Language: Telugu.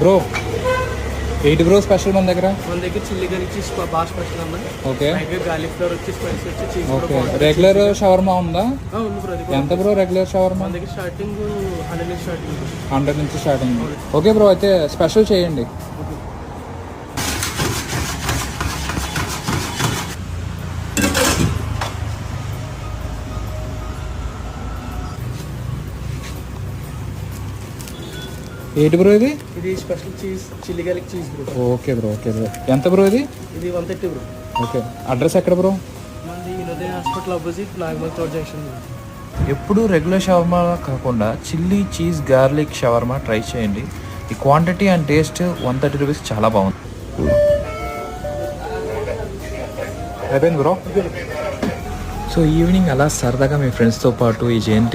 బ్రో ఏంటి బ్రో స్పెషల్ మన దగ్గర చిల్లీ గార్లిక్ చీజ్ బాగా స్పెషల్ అన్న. ఓకే గార్లిక్ ఫ్లేవర్ వచ్చి స్పైసీ వచ్చి చీజ్. ఓకే రెగ్యులర్ షవర్మా ఉందా? ఉంది బ్రో. ఎంత బ్రో రెగ్యులర్ షవర్మా? మన దగ్గర స్టార్టింగ్ 100 నుంచి స్టార్టింగ్. 100 నుంచి స్టార్టింగ్. ఓకే బ్రో అయితే స్పెషల్ చేయండి. ఏంటి బ్రో ఇది? ఇది special cheese chilli garlic cheese bro. Okay bro ఎంత బ్రో ఇది? ఇది 130 బ్రో. ఓకే అడ్రస్ ఎక్కడ బ్రో? మనది Vinodaya hospital opposite Nagamal Chowk junction. ఎప్పుడు రెగ్యులర్ షవర్మా కాకుండా chilli cheese garlic shawarma try చేయండి. ఈ క్వాంటిటీ అండ్ టేస్ట్ 130 రూపీస్ చాలా బాగుంది. అయిపోయింది బ్రో. సో ఈవినింగ్ అలా సరదాగా మీ ఫ్రెండ్స్తో పాటు ఈ జయంతి